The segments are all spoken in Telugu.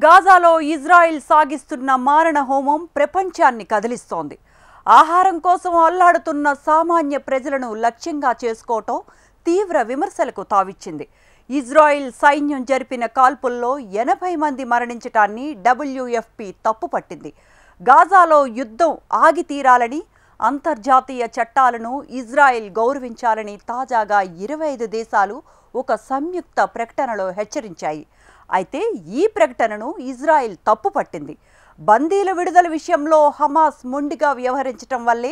గాజాలో ఇజ్రాయెల్ సాగిస్తున్న మారణ హోమం ప్రపంచాన్ని కదిలిస్తోంది. ఆహారం కోసం అల్లాడుతున్న సామాన్య ప్రజలను లక్ష్యంగా చేసుకోవటం తీవ్ర విమర్శలకు తావిచ్చింది. ఇజ్రాయెల్ సైన్యం జరిపిన కాల్పుల్లో 80 మంది మరణించటాన్ని WFP తప్పుపట్టింది. గాజాలో యుద్ధం ఆగి తీరాలని, అంతర్జాతీయ చట్టాలను ఇజ్రాయెల్ గౌరవించాలని తాజాగా 25 దేశాలు ఒక సంయుక్త ప్రకటనలో హెచ్చరించాయి. అయితే ఈ ప్రకటనను ఇజ్రాయెల్ తప్పుపట్టింది. బందీల విడుదల విషయంలో హమాస్ మొండిగా వ్యవహరించడం వల్లే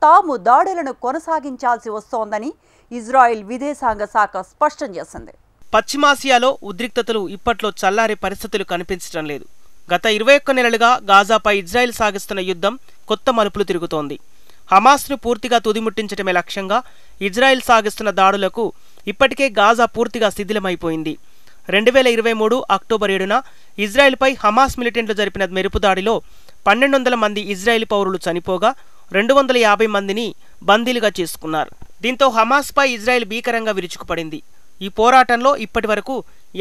తాము దాడులను కొనసాగించాల్సి వస్తోందని ఇజ్రాయెల్ విదేశాంగ శాఖ స్పష్టం చేసింది. పశ్చిమాసియాలో ఉద్రిక్తతలు ఇప్పట్లో చల్లారే పరిస్థితులు కనిపించడం లేదు. గత 21 నెలలుగా గాజాపై ఇజ్రాయెల్ సాగిస్తున్న యుద్ధం కొత్త మలుపులు తిరుగుతోంది. హమాస్ను పూర్తిగా తుదిముట్టించడమే లక్ష్యంగా ఇజ్రాయెల్ సాగిస్తున్న దాడులకు ఇప్పటికే గాజా పూర్తిగా శిథిలమైపోయింది. 2023 అక్టోబర్ 7న ఇజ్రాయెల్పై హమాస్ మిలిటెంట్లు జరిపిన మెరుపు దాడిలో 1200 మంది ఇజ్రాయెలీ పౌరులు చనిపోగా 250 మందిని బందీలుగా చేసుకున్నారు. దీంతో హమాస్పై ఇజ్రాయెల్ భీకరంగా విరుచుకుపడింది. ఈ పోరాటంలో ఇప్పటి వరకు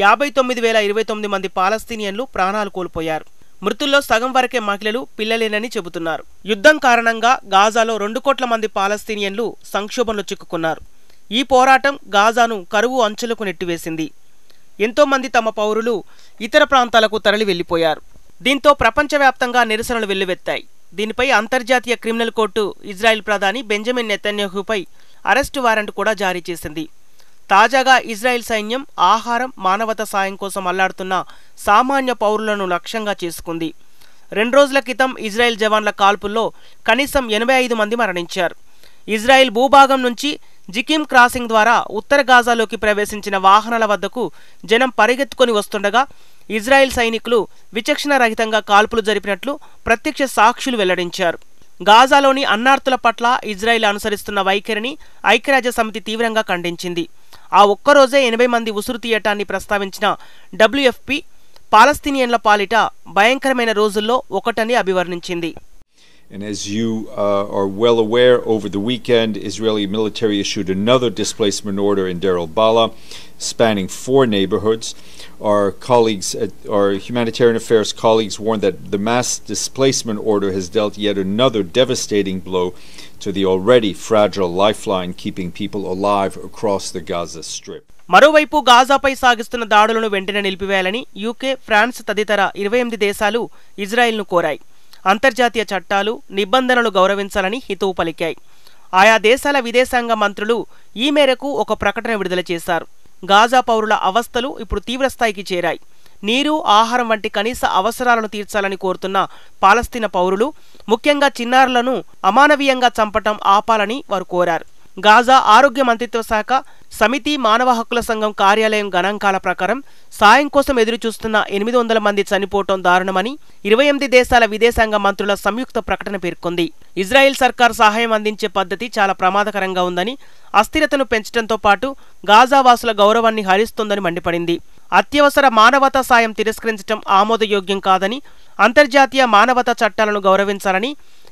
59,029 మంది పాలస్తీనియన్లు ప్రాణాలు కోల్పోయారు. మృతుల్లో సగం వరకే మహిళలు, పిల్లలేనని చెబుతున్నారు. యుద్ధం కారణంగా గాజాలో 2 కోట్ల మంది పాలస్తీనియన్లు సంక్షోభంలో చిక్కుకున్నారు. ఈ పోరాటం గాజాను కరువు అంచులకు నెట్టివేసింది. ఎంతోమంది తమ పౌరులు ఇతర ప్రాంతాలకు తరలి వెళ్లిపోయారు. దీంతో ప్రపంచవ్యాప్తంగా నిరసనలు వెల్లువెత్తాయి. దీనిపై అంతర్జాతీయ క్రిమినల్ కోర్టు ఇజ్రాయెల్ ప్రధాని బెంజమిన్ నెతన్యాహుపై అరెస్టు వారెంట్ కూడా జారీ చేసింది. తాజాగా ఇజ్రాయెల్ సైన్యం ఆహారం, మానవతా సాయం కోసం అల్లాడుతున్న సామాన్య పౌరులను లక్ష్యంగా చేసుకుంది. 2 రోజుల క్రితం ఇజ్రాయెల్ జవాన్ల కాల్పుల్లో కనీసం 85 మంది మరణించారు. ఇజ్రాయెల్ భూభాగం నుంచి జికిమ్ క్రాసింగ్ ద్వారా ఉత్తర గాజాలోకి ప్రవేశించిన వాహనాల వద్దకు జనం పరిగెత్తుకొని వస్తుండగా ఇజ్రాయెల్ సైనికులు విచక్షణ రహితంగా కాల్పులు జరిపినట్లు ప్రత్యక్ష సాక్షులు వెల్లడించారు. గాజాలోని అన్నార్తుల పట్ల ఇజ్రాయెల్ అనుసరిస్తున్న వైఖరిని ఐక్యరాజ్య సమితి తీవ్రంగా ఖండించింది. ఆ ఒక్కరోజే 80 మంది ఉసురు తీయటాన్ని ప్రస్తావించిన WFP పాలస్తీనియన్ల పాలిట భయంకరమైన రోజుల్లో ఒకటని అభివర్ణించింది. And as you are well aware, over the weekend, Israeli military issued another displacement order in Deir al-Balah, spanning 4 neighborhoods. Our humanitarian affairs colleagues warned that the mass displacement order has dealt yet another devastating blow to the already fragile lifeline keeping people alive across the Gaza Strip. మరోవైపు గాజాపై సాగిస్తున్న దాడులను వెంటనే నిలిపివేయాలని UK, ఫ్రాన్స్ తదితర 28 దేశాలు ఇజ్రాయెల్ను కోరాయి. అంతర్జాతీయ చట్టాలు, నిబంధనలు గౌరవించాలని హితవు పలికాయి. ఆయా దేశాల విదేశాంగ మంత్రులు ఈ మేరకు ఒక ప్రకటన విడుదల చేశారు. గాజా పౌరుల అవస్థలు ఇప్పుడు తీవ్రస్థాయికి చేరాయి. నీరు, ఆహారం వంటి కనీస అవసరాలను తీర్చాలని కోరుతున్న పాలస్తీనా పౌరులు ముఖ్యంగా చిన్నారులను అమానవీయంగా చంపటం ఆపాలని వారు కోరారు. గాజా ఆరోగ్య మంత్రిత్వ శాఖ, సమితి మానవ హక్కుల సంఘం కార్యాలయం గణాంకాల ప్రకారం సాయం కోసం ఎదురుచూస్తున్న 800 మంది చనిపోవటం దారుణమని 28 దేశాల విదేశాంగ మంత్రుల సంయుక్త ప్రకటన పేర్కొంది. ఇజ్రాయెల్ సర్కార్ సహాయం అందించే పద్ధతి చాలా ప్రమాదకరంగా ఉందని, అస్థిరతను పెంచడంతో పాటు గాజావాసుల గౌరవాన్ని హరిస్తోందని మండిపడింది. అత్యవసర మానవతా సాయం తిరస్కరించడం ఆమోదయోగ్యం కాదని, అంతర్జాతీయ మానవతా చట్టాలను గౌరవించాలని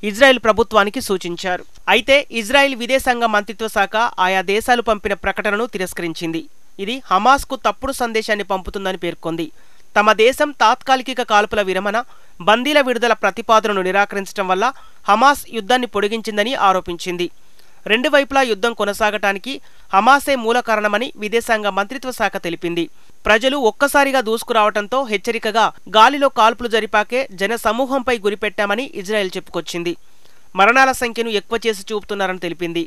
ఇజ్రాయెల్ ప్రభుత్వానికి సూచించారు. అయితే ఇజ్రాయెల్ విదేశాంగ మంత్రిత్వ శాఖ ఆయా దేశాలు పంపిన ప్రకటనను తిరస్కరించింది. ఇది హమాస్కు తప్పుడు సందేశాన్ని పంపుతుందని పేర్కొంది. తమ దేశం తాత్కాలిక కాల్పుల విరమణ, బందీల విడుదల ప్రతిపాదనను నిరాకరించడం వల్ల హమాస్ యుద్ధాన్ని పొడిగించిందని ఆరోపించింది. 2 వైపులా యుద్ధం కొనసాగటానికి హమాసే మూల కారణమని విదేశాంగ మంత్రిత్వ శాఖ తెలిపింది. ప్రజలు ఒక్కసారిగా దూసుకురావడంతో హెచ్చరికగా గాలిలో కాల్పులు జరిపాకే జన సమూహంపై గురిపెట్టామని ఇజ్రాయెల్ చెప్పుకొచ్చింది. మరణాల సంఖ్యను ఎక్కువ చేసి చూపుతున్నారని తెలిపింది.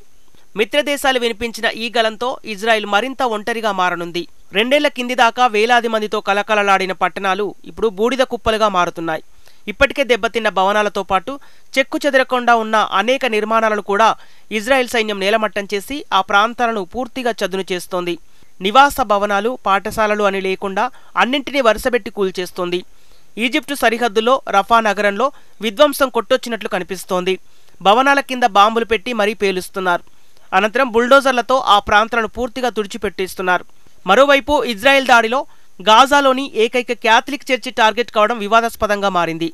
మిత్రదేశాలు వినిపించిన ఈ గలంతో ఇజ్రాయెల్ మరింత ఒంటరిగా మారనుంది. 2 ఏళ్ల కింది దాకా వేలాది మందితో కలకలలాడిన పట్టణాలు ఇప్పుడు బూడిద కుప్పలుగా మారుతున్నాయి. ఇప్పటికే దెబ్బతిన్న భవనాలతో పాటు చెక్కు చెదరకుండా ఉన్న అనేక నిర్మాణాలను కూడా ఇజ్రాయెల్ సైన్యం నేలమట్టం చేసి ఆ ప్రాంతాలను పూర్తిగా చదును చేస్తోంది. నివాస భవనాలు, పాఠశాలలు అని లేకుండా అన్నింటినీ వరుసబెట్టి కూల్చేస్తోంది. ఈజిప్టు సరిహద్దులో రఫా నగరంలో విధ్వంసం కొట్టొచ్చినట్లు కనిపిస్తోంది. భవనాల కింద బాంబులు పెట్టి మరీ పేలుస్తున్నారు. అనంతరం బుల్డోజర్లతో ఆ ప్రాంతాలను పూర్తిగా తుడిచిపెట్టేస్తున్నారు. మరోవైపు ఇజ్రాయెల్ దాడిలో గాజాలోని ఏకైక క్యాథలిక్ చర్చి టార్గెట్ కావడం వివాదాస్పదంగా మారింది.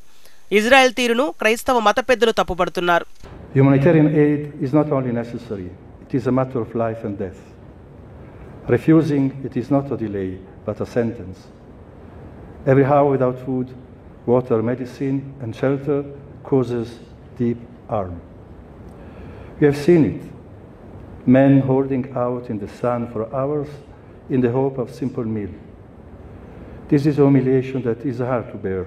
ఇజ్రాయెల్ తీరును క్రైస్తవ మత పెద్దలు తప్పుపడుతున్నారు. Humanitarian aid is not only necessary, it is a matter of life and death. Refusing it is not a delay, but a sentence. Every hour without food, water, medicine, and shelter causes deep harm. We have seen it. Men holding out in the sun for hours in the hope of simple meal. This is humiliation that is hard to bear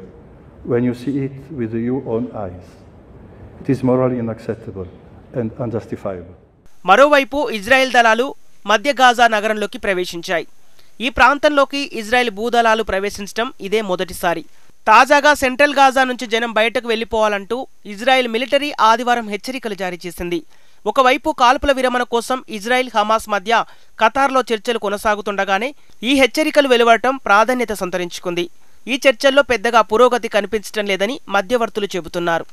when you see it with your own eyes. It is morally unacceptable and unjustifiable. మరోవైపు ఇజ్రాయెల్ దళాలు మధ్య గాజా నగరంలోకి ప్రవేశించాయి. ఈ ప్రాంతంలోకి ఇజ్రాయెల్ భూదళాలు ప్రవేశించడం ఇదే మొదటిసారి. తాజాగా సెంట్రల్ గాజా నుంచి జనం బయటకు వెళ్లిపోవాలంటూ ఇజ్రాయెల్ మిలిటరీ ఆదివారం హెచ్చరికలు జారీ చేసింది. ఒకవైపు కాల్పుల విరమణ కోసం ఇజ్రాయెల్ హమాస్ మధ్య ఖతార్లో చర్చలు కొనసాగుతుండగానే ఈ హెచ్చరికలు వెలువడటం ప్రాధాన్యత సంతరించుకుంది. ఈ చర్చల్లో పెద్దగా పురోగతి కనిపించడం లేదని మధ్యవర్తులు చెబుతున్నారు.